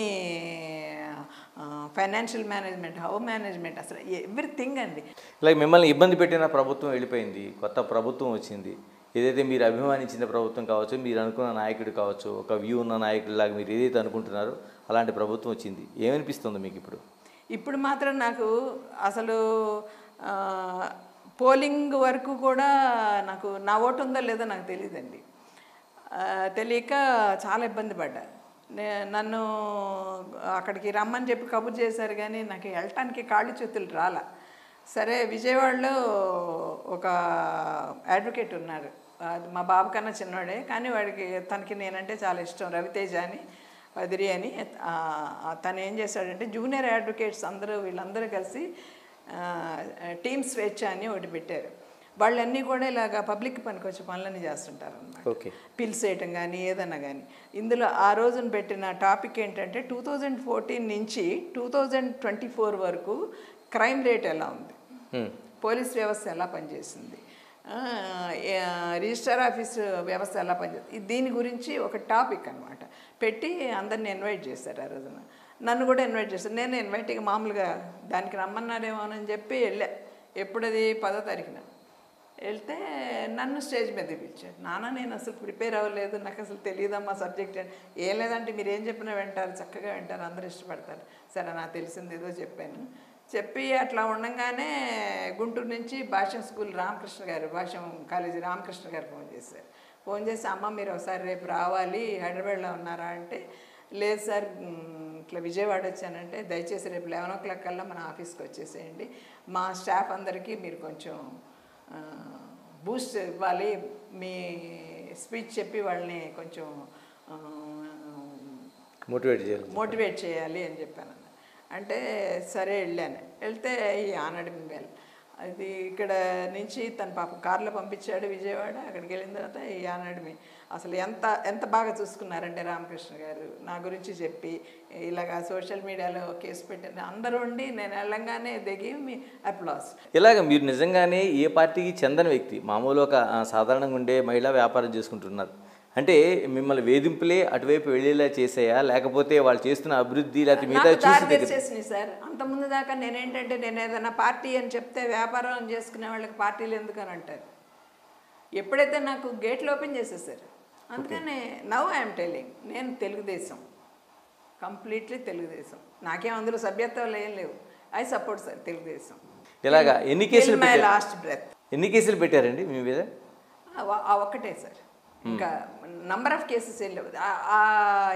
financial management, house management, అసలు ఎవ్రీథింగ్ అండి. ఇలా మిమ్మల్ని ఇబ్బంది పెట్టిన ప్రభుత్వం వెళ్ళిపోయింది, కొత్త ప్రభుత్వం వచ్చింది. ఏదైతే మీరు అభిమానించిన ప్రభుత్వం కావచ్చు, మీరు అనుకున్న నాయకుడు కావచ్చు, ఒక వ్యూ ఉన్న నాయకుడిలాగా మీరు ఏదైతే అనుకుంటున్నారో అలాంటి ప్రభుత్వం వచ్చింది. ఏమనిపిస్తుంది మీకు ఇప్పుడు? ఇప్పుడు మాత్రం నాకు అసలు పోలింగ్ వరకు కూడా నాకు నా ఓటు ఉందో లేదో నాకు తెలియదండి. తెలియక చాలా ఇబ్బంది పడ్డా. నన్ను అక్కడికి రమ్మని చెప్పి కబురు చేశారు, కానీ నాకు వెళ్ళటానికి కాళ్ళు చేతులు రాలా. సరే, విజయవాడలో ఒక అడ్వకేట్ ఉన్నారు, మా బాబు కన్నా చిన్నవాడే, కానీ తనకి నేనంటే చాలా ఇష్టం, రవితేజ అని, వదిరి అని. తను ఏం చేశాడంటే జూనియర్ అడ్వకేట్స్ వీళ్ళందరూ కలిసి టీమ్ స్వేచ్ఛ అని ఒకటి పెట్టారు. వాళ్ళన్నీ కూడా ఇలాగ పబ్లిక్ పనికి వచ్చే పనులన్నీ చేస్తుంటారు అన్నమాట. పిల్స్ వేయటం కానీ ఏదన్నా కానీ. ఇందులో ఆ రోజున పెట్టిన టాపిక్ ఏంటంటే 2014 నుంచి 2024 వరకు క్రైమ్ రేట్ ఎలా ఉంది, పోలీస్ వ్యవస్థ ఎలా పనిచేసింది, రిజిస్టర్ ఆఫీస్ వ్యవస్థ ఎలా పనిచేస్తుంది, దీని గురించి ఒక టాపిక్ అనమాట పెట్టి అందరిని ఇన్వైట్ చేశారు. ఆ రోజున నన్ను కూడా ఇన్వైట్ చేశారు. నేను ఇన్వైట్గా మామూలుగా దానికి రమ్మన్నారేమోనని చెప్పి వెళ్ళా. ఎప్పుడది 10వ తారీఖున వెళ్తే నన్ను స్టేజ్ మీద పిలిచాడు. నేను అసలు ప్రిపేర్ అవ్వలేదు, నాకు అసలు తెలియదమ్మా సబ్జెక్ట్ అని. ఏం లేదంటే మీరు ఏం చెప్పినా వింటారు, చక్కగా వింటారు, అందరూ ఇష్టపడతారు. సరే, నాకు తెలిసింది ఏదో చెప్పాను. చెప్పి అట్లా ఉండగానే గుంటూరు నుంచి భాష్యం స్కూల్ రామకృష్ణ గారు, భాష్యం కాలేజీ రామకృష్ణ గారు ఫోన్ చేసి అమ్మ మీరు ఒకసారి రేపు రావాలి, హైదరాబాద్లో ఉన్నారా అంటే, లేదు సార్ ఇట్లా విజయవాడ వచ్చానంటే, దయచేసి రేపు 11 o'clock కల్లా మన ఆఫీస్కి వచ్చేసేయండి, మా స్టాఫ్ అందరికీ మీరు కొంచెం బూస్ట్ ఇవ్వాలి, మీ స్పీచ్ చెప్పి వాళ్ళని కొంచెం మోటివేట్ చేయాలి అని చెప్పాను. అంటే సరే వెళ్ళాను. వెళ్తే ఈ ఆనడమి వేల్ అది ఇక్కడ నుంచి తన పాప కారులో పంపించాడు విజయవాడ. అక్కడికి వెళ్ళిన తర్వాత ఈ ఆనడమి అసలు ఎంత బాగా చూసుకున్నారంటే రామకృష్ణ గారు నా గురించి చెప్పి ఇలాగా సోషల్ మీడియాలో కేసు పెట్టారు. అందరూ ఉండి నేను వెళ్ళంగానే దిగి మీ అప్లాస్. ఇలాగ మీరు నిజంగానే ఏ పార్టీకి చెందని వ్యక్తి, మామూలు ఒక సాధారణంగా ఉండే మహిళా వ్యాపారం చేసుకుంటున్నారు అంటే మిమ్మల్ని వేధింపులే అటువైపు వెళ్ళేలా చేసాయా, లేకపోతే వాళ్ళు చేస్తున్న అభివృద్ధి లేకపోతే మిగతా చేసినాయి సార్? అంతకుముందు దాకా నేనేంటంటే నేను ఏదైనా పార్టీ అని చెప్తే వ్యాపారం చేసుకునే వాళ్ళకి పార్టీలు ఎందుకని అంటారు. ఎప్పుడైతే నాకు గేట్లు ఓపెన్ చేసేసారు, అందుకనే నవ్ ఐఎమ్ టెలింగ్, నేను తెలుగుదేశం, కంప్లీట్లీ తెలుగుదేశం. నాకేం అందులో సభ్యత్వాలు ఏం లేవు. I support sir Telugu Desam. ఇలాగా ఎన్ని కేసులు మై లాస్ట్ బ్రెత్. ఎన్ని కేసులు పెట్టారండి మీ మీద? ఒక్కటే సార్, ఇంకా నంబర్ ఆఫ్ కేసెస్ వెళ్ళవు. ఆ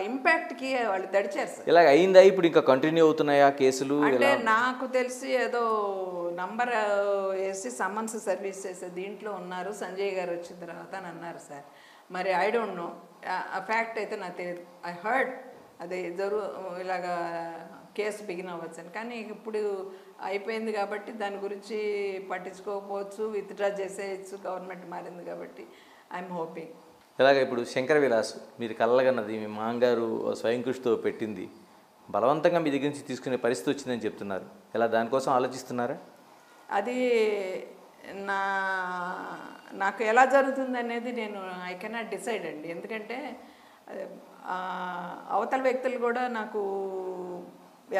ఇంపాక్ట్కి వాళ్ళు దడిచారు సార్. ఇలాగ అయిందా? ఇప్పుడు ఇంకా కంటిన్యూ అవుతున్నాయా కేసులు? అంటే నాకు తెలిసి ఏదో నంబర్ వేసి సమ్మన్స్ సర్వీస్ చేసే దీంట్లో ఉన్నారు, సంజయ్ గారు వచ్చిన తర్వాత అని అన్నారు సార్. మరి ఐ డోంట్ నో, ఆ ఫ్యాక్ట్ అయితే నాకు తెలియదు. ఐ హర్డ్ అది ఇలాగా కేసు బిగిన్ అవ్వచ్చు అని. కానీ ఇప్పుడు అయిపోయింది కాబట్టి దాని గురించి పట్టించుకోకపోవచ్చు, విత్డ్రా చేసేయచ్చు, గవర్నమెంట్ మారింది కాబట్టి ఐఎమ్ హోపింగ్. ఇలాగ ఇప్పుడు శంకర విలాస్ మీరు కళ్ళగన్నది మీ మామగారు స్వయం కృషితో పెట్టింది బలవంతంగా మీ దగ్గర నుంచి తీసుకునే పరిస్థితి వచ్చిందని చెప్తున్నారు. ఇలా దానికోసం ఆలోచిస్తున్నారా? అది నాకు ఎలా జరుగుతుంది అనేది నేను ఐ కెనాట్ డిసైడ్ అండి. ఎందుకంటే అవతల వ్యక్తులు కూడా నాకు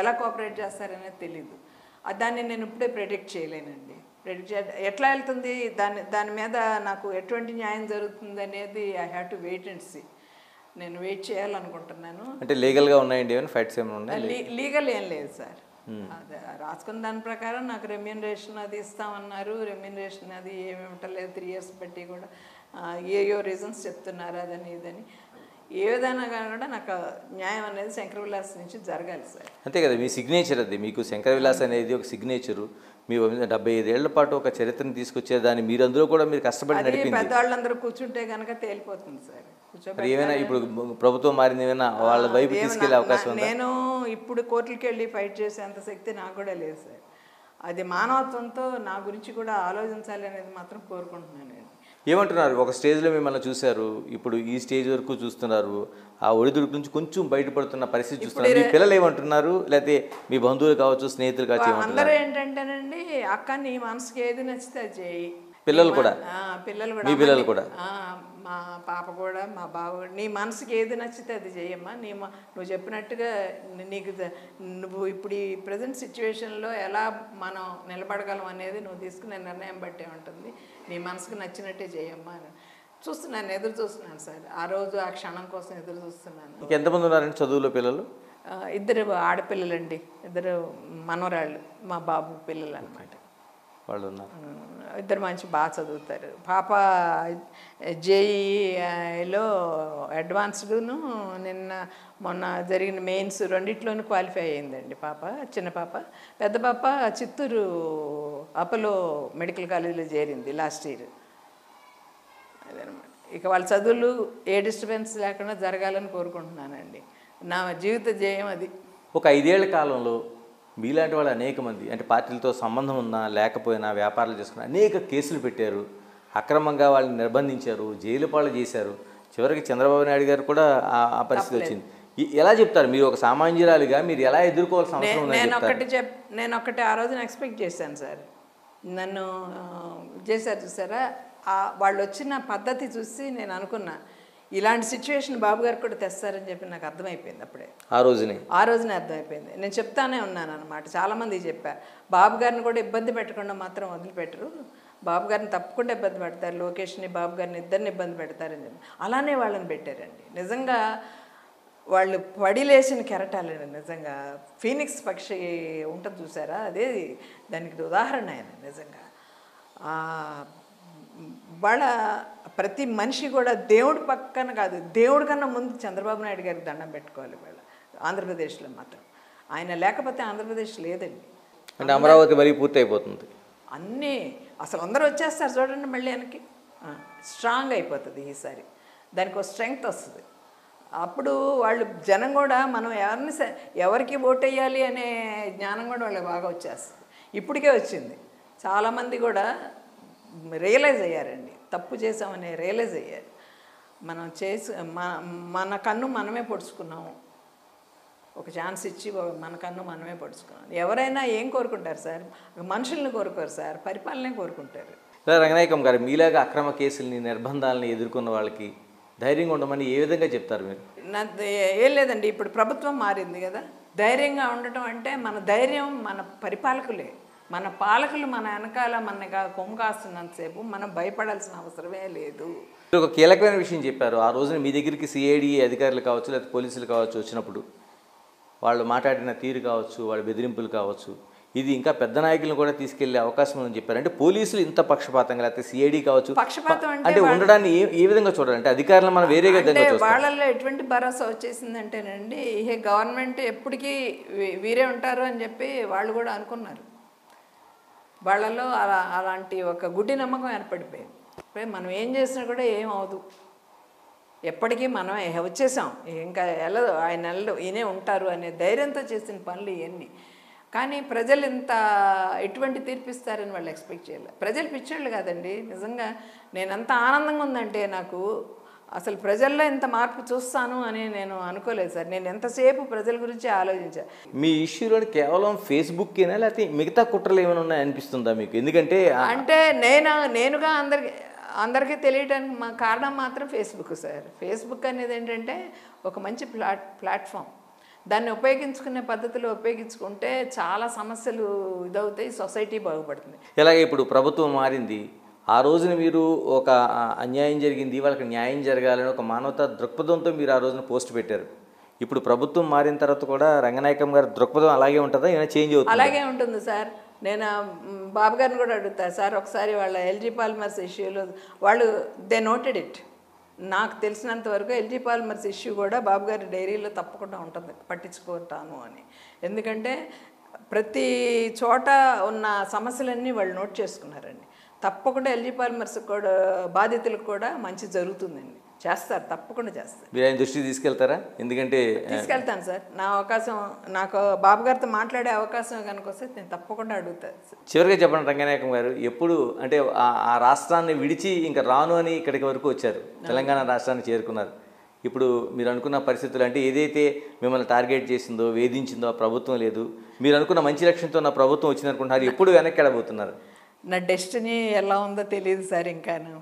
ఎలా కోఆపరేట్ చేస్తారనేది తెలీదు. దాన్ని నేను ఇప్పుడే ప్రెడిక్ట్ చేయలేనండి. ఎట్లా వెళ్తుంది దాని మీద నాకు ఎటువంటి న్యాయం జరుగుతుంది అనేది I have to wait and see. నేను వెయిట్ చేయాలనుకుంటున్నాను. అంటే లీగల్గా ఉన్నాయండి ఏమైనా ఫైట్స్ ఏమైనా ఉన్నాయి? లీగల్ ఏం లేదు సార్. అదే రాసుకున్న దాని ప్రకారం నాకు రెమ్యూనరేషన్ అది ఇస్తామన్నారు. రెమ్యూనరేషన్ అది ఏమి ఇవ్వట్లేదు 3 years బట్టి కూడా. ఏయో రీజన్స్ చెప్తున్నారు అదని ఇదని. ఏ విధంగా కూడా నాకు న్యాయం అనేది శంకర విలాస్ నుంచి జరగాలి సార్. అంతే కదా, మీ సిగ్నేచర్ అది. మీకు శంకర విలాస్ అనేది ఒక సిగ్నేచరు. మీ 75 ఏళ్ల పాటు ఒక చరిత్రను తీసుకొచ్చేదాన్ని మీరు అందులో కూడా మీరు కష్టపడి నడిపింది. పెద్దవాళ్ళందరూ కూర్చుంటే కనుక తేలిపోతుంది సార్. ఏమైనా ఇప్పుడు ప్రభుత్వం మారింది, ఏమైనా వాళ్ళ వైపు తీసుకెళ్లే అవకాశం ఉందా? నేను ఇప్పుడు కోర్టులకి వెళ్ళి ఫైట్ చేసేంత శక్తి నాకు కూడా లేదు సార్. అది మానవత్వంతో నా గురించి కూడా ఆలోచించాలి అనేది మాత్రం కోరుకుంటున్నాను నేను. ఏమంటున్నారు? ఒక స్టేజ్లో మిమ్మల్ని చూశారు, ఇప్పుడు ఈ స్టేజ్ వరకు చూస్తున్నారు, ఆ ఒడిదుడుకు నుంచి కొంచెం బయటపడుతున్న పరిస్థితి చూస్తున్నారు. మీ పిల్లలు ఏమంటున్నారు, లేకపోతే మీ బంధువులు కావచ్చు, స్నేహితులు కావచ్చు అందరూ ఏమంటున్నారు? ఏంటంటేనండి, అక్క నీ మనసుకి ఏది నచ్చితే అది చేయి. పిల్లలు కూడా? పిల్లలు కూడా, మీ పిల్లలు కూడా? మా పాప కూడా, మా బావ కూడా, నీ మనసుకి ఏది నచ్చితే అది చేయమ్మా. నువ్వు చెప్పినట్టుగా నీకు నువ్వు ఇప్పుడు ఈ ప్రజెంట్ సిచ్యువేషన్లో ఎలా మనం నిలబడగలం అనేది నువ్వు తీసుకునే నిర్ణయం బట్టే ఉంటుంది. నీ మనసుకు నచ్చినట్టే చేయమ్మా అని చూస్తున్నాను, ఎదురు చూస్తున్నాను సార్. ఆ రోజు ఆ క్షణం కోసం ఎదురు చూస్తున్నాను. మీకు ఎంతమంది ఉన్నారండి చదువులో పిల్లలు? 2 ఆడపిల్లలండి, 2 మనవరాళ్ళు, మా బాబు పిల్లలు అనమాట. వాళ్ళు ఉన్నారు. 2 మంచి బాగా చదువుతారు. పాప జేఈలో అడ్వాన్స్డ్ను మొన్న జరిగిన మెయిన్స్ రెండిట్లోనూ క్వాలిఫై అయ్యిందండి పాప, చిన్న పాప. పెద్ద పాప చిత్తూరు అపోలో మెడికల్ కాలేజీలో చేరింది లాస్ట్ ఇయర్. అదనమాట. ఇక వాళ్ళ చదువులు ఏ డిస్టర్బెన్స్ లేకుండా జరగాలని కోరుకుంటున్నానండి. నా జీవిత ధ్యేయం అది. ఒక 5 ఏళ్ల కాలంలో మీలాంటి వాళ్ళు అనేక మంది, అంటే పార్టీలతో సంబంధం ఉన్నా లేకపోయినా వ్యాపారాలు చేసుకున్న అనేక కేసులు పెట్టారు, అక్రమంగా వాళ్ళని నిర్బంధించారు, జైలు పాలు చేశారు. చివరికి చంద్రబాబు నాయుడు గారు కూడా ఆ పరిస్థితి వచ్చింది. ఎలా చెప్తారు మీరు ఒక సామాన్యురాలిగా, మీరు ఎలా ఎదుర్కోవాల్సిన అవసరం ఉందని? నేను ఒకటి ఆ రోజున ఎక్స్పెక్ట్ చేశాను సార్. నన్ను చేశారు చూసారా, వాళ్ళు వచ్చిన పద్ధతి చూసి నేను అనుకున్నా ఇలాంటి సిచ్యువేషన్ బాబు గారు కూడా తెస్తారని చెప్పి నాకు అర్థమైపోయింది అప్పుడే. ఆ రోజునే అర్థమైపోయింది. నేను చెప్తానే ఉన్నాను అనమాట, చాలామంది చెప్పా. బాబు గారిని కూడా ఇబ్బంది పెట్టకుండా మాత్రం వదిలిపెట్టరు, బాబు గారిని తప్పకుండా ఇబ్బంది పెడతారు, లోకేష్ని బాబు గారిని ఇద్దరిని ఇబ్బంది పెడతారని చెప్పి అలానే వాళ్ళని పెట్టారండి. నిజంగా వాళ్ళు పడిలేసిన కెరటాలండి. నిజంగా ఫీనిక్స్ పక్షి ఉంటుంది చూసారా, అదే దానికి ఉదాహరణ ఆయన. నిజంగా వాళ్ళ ప్రతి మనిషి కూడా దేవుడి పక్కన కాదు, దేవుడి కన్నా ముందు చంద్రబాబు నాయుడు గారికి దండం పెట్టుకోవాలి వాళ్ళ ఆంధ్రప్రదేశ్లో మాత్రం. ఆయన లేకపోతే ఆంధ్రప్రదేశ్ లేదండి. అంటే అమరావతి మరీ పూర్తి అయిపోతుంది, అన్నీ అసలు అందరూ వచ్చేస్తారు చూడండి, మళ్ళీ వెనక్కి స్ట్రాంగ్ అయిపోతుంది ఈసారి, దానికి ఒక స్ట్రెంగ్త్ వస్తుంది. అప్పుడు వాళ్ళు జనం కూడా మనం ఎవరికి ఓటు వేయాలి అనే జ్ఞానం కూడా వాళ్ళకి బాగా వచ్చేస్తుంది. ఇప్పటికే వచ్చింది. చాలామంది కూడా రియలైజ్ అయ్యారండి, తప్పు చేసామని రియలైజ్ అయ్యారు. మనం మన కన్ను మనమే పొడుచుకున్నాము, ఒక ఛాన్స్ ఇచ్చి మన కన్ను మనమే పొడుచుకున్నాం. ఎవరైనా ఏం కోరుకుంటారు సార్? మనుషుల్ని కోరుకోరు సార్, పరిపాలనే కోరుకుంటారు. రంగనాయకం గారు, మీలాగా అక్రమ కేసుల్ని, నిర్బంధాలని ఎదుర్కొన్న వాళ్ళకి ధైర్యంగా ఉండమని ఏ విధంగా చెప్తారు మీరు? ఏం లేదండి, ఇప్పుడు ప్రభుత్వం మారింది కదా, ధైర్యంగా ఉండటం అంటే మన ధైర్యం మన పరిపాలకులే. మన పాలకులు మన వెనకాల మన కొమ్ము కాస్తున్నంతసేపు మనం భయపడాల్సిన అవసరమే లేదు. ఒక కీలకమైన విషయం చెప్పారు. ఆ రోజున మీ దగ్గరికి సిఐడి అధికారులు కావచ్చు, లేకపోతే పోలీసులు కావచ్చు వచ్చినప్పుడు వాళ్ళు మాట్లాడిన తీరు కావచ్చు, వాళ్ళ బెదిరింపులు కావచ్చు, ఇది ఇంకా పెద్ద నాయకులను కూడా తీసుకెళ్లే అవకాశం ఉందని చెప్పారు. అంటే పోలీసులు ఇంత పక్షపాతంగా, లేకపోతే సిఐడి కావచ్చు, పక్షపాతం అంటే ఉండడాన్ని ఏ విధంగా చూడాలి? అంటే అధికారులు మనం వేరే విధంగా చూస్తాం. వాళ్ళల్లో ఎటువంటి భరోసా వచ్చేసిందంటేనండి, ఈ గవర్నమెంట్ ఎప్పటికీ వీరే ఉంటారు అని చెప్పి వాళ్ళు కూడా అనుకున్నారు. వాళ్ళలో అలాంటి ఒక గుడ్డి నమ్మకం ఏర్పడిపోయింది. మనం ఏం చేసినా కూడా ఏం అవదు, ఎప్పటికీ మనం వచ్చేసాం, ఇంకా వెళ్ళదు, ఆయన నెలలు ఈయనే ఉంటారు అనే ధైర్యంతో చేసిన పనులు ఇవన్నీ. కానీ ప్రజలు ఎటువంటి తీర్పిస్తారని వాళ్ళు ఎక్స్పెక్ట్ చేయలేదు. ప్రజలు పిచ్చోళ్ళు కాదండి. నిజంగా నేను ఎంత ఆనందంగా ఉందంటే నాకు అసలు ప్రజల్లో ఇంత మార్పు చూస్తాను అని నేను అనుకోలేదు సార్. నేను ఎంతసేపు ప్రజల గురించి ఆలోచించాను. మీ ఇష్యూలో కేవలం ఫేస్బుక్కేనా, లేకపోతే మిగతా కుట్రలు ఏమైనా ఉన్నాయి అనిపిస్తుందా మీకు? ఎందుకంటే నేనుగా అందరికీ తెలియడానికి కారణం మాత్రం ఫేస్బుక్ సార్. ఫేస్బుక్ అనేది ఏంటంటే ఒక మంచి ప్లాట్ఫామ్. దాన్ని ఉపయోగించుకునే పద్ధతిలో ఉపయోగించుకుంటే చాలా సమస్యలు ఇదవుతాయి, సొసైటీ బాగుపడుతుంది. ఇలాగే ఇప్పుడు ప్రభుత్వం మారింది, ఆ రోజున మీరు ఒక అన్యాయం జరిగింది, వాళ్ళకి న్యాయం జరగాలని ఒక మానవతా దృక్పథంతో మీరు ఆ రోజున పోస్ట్ పెట్టారు. ఇప్పుడు ప్రభుత్వం మారిన తర్వాత కూడా రంగనాయకం గారి దృక్పథం అలాగే ఉంటుందా, ఏమైనా చేంజ్ అవుతుంది? అలాగే ఉంటుంది సార్. నేను బాబు గారిని కూడా అడుగుతాను సార్, ఒకసారి వాళ్ళ ఎల్జీ పాలిమర్స్ ఇష్యూలో వాళ్ళు దే నోటెడ్ ఇట్. నాకు తెలిసినంత వరకు ఎల్జీ పాలిమర్స్ ఇష్యూ కూడా బాబు గారి డైరీలో తప్పకుండా ఉంటుంది, పట్టించుకుంటాను అని. ఎందుకంటే ప్రతి చోట ఉన్న సమస్యలన్నీ వాళ్ళు నోట్ చేసుకున్నారండి. తప్పకుండా ఎల్జీ పాలిమర్స్ కూడా బాధితులకు కూడా మంచి జరుగుతుందండి. చేస్తారు, తప్పకుండా చేస్తారు. మీరు ఆయన దృష్టికి తీసుకెళ్తారా? ఎందుకంటే తీసుకెళ్తాను సార్. నా అవకాశం, నాకు బాబు గారితో మాట్లాడే అవకాశం కనుక వస్తే నేను తప్పకుండా అడుగుతాను. చివరిగా చెప్పండి రంగనాయకం గారు, ఎప్పుడు అంటే ఆ రాష్ట్రాన్ని విడిచి ఇంకా రాను అని ఇక్కడికి వరకు వచ్చారు, తెలంగాణ రాష్ట్రాన్ని చేరుకున్నారు. ఇప్పుడు మీరు అనుకున్న పరిస్థితులు అంటే ఏదైతే మిమ్మల్ని టార్గెట్ చేసిందో, వేధించిందో ఆ ప్రభుత్వం లేదు, మీరు అనుకున్న మంచి లక్ష్యంతో నా ప్రభుత్వం వచ్చిందనుకుంటున్నారు, ఎప్పుడు వెనక్కి వెళ్ళబోతున్నారు? నా డెస్టినీ ఎలా ఉందో తెలియదు సార్. ఇంకాను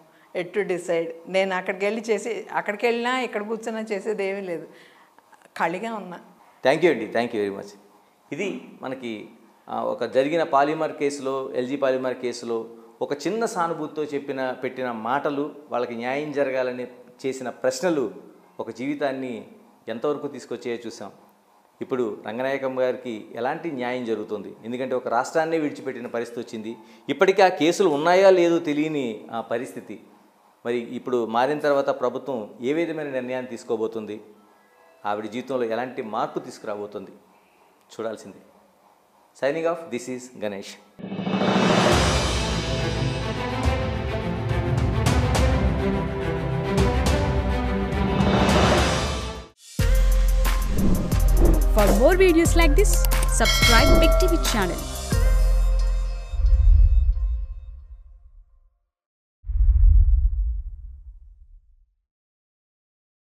ఎట్ టు డిసైడ్. నేను అక్కడికి వెళ్ళినా ఇక్కడ కూర్చున్నా చేసేది ఏమీ లేదు, ఖాళీగా ఉన్నా. థ్యాంక్ యూ అండి, థ్యాంక్ యూ వెరీ మచ్. ఇది మనకి ఒక జరిగిన పాలిమర్ కేసులో, ఎల్జీ పాలిమర్ కేసులో ఒక చిన్న సానుభూతితో పెట్టిన మాటలు, వాళ్ళకి న్యాయం జరగాలని చేసిన ప్రశ్నలు ఒక జీవితాన్ని ఎంతవరకు తీసుకొచ్చాయో చూసాం. ఇప్పుడు రంగనాయకం గారికి ఎలాంటి న్యాయం జరుగుతుంది? ఎందుకంటే ఒక రాష్ట్రాన్నే విడిచిపెట్టిన పరిస్థితి వచ్చింది. ఇప్పటికీ ఆ కేసులు ఉన్నాయా లేదో తెలియని ఆ పరిస్థితి. మరి ఇప్పుడు మారిన తర్వాత ప్రభుత్వం ఏ విధమైన నిర్ణయాన్ని తీసుకోబోతుంది? ఆవిడ జీవితంలో ఎలాంటి మార్పు తీసుకురాబోతుంది? చూడాల్సిందే. Signing off, this is Ganesh. For more videos like this, subscribe Big TV channel.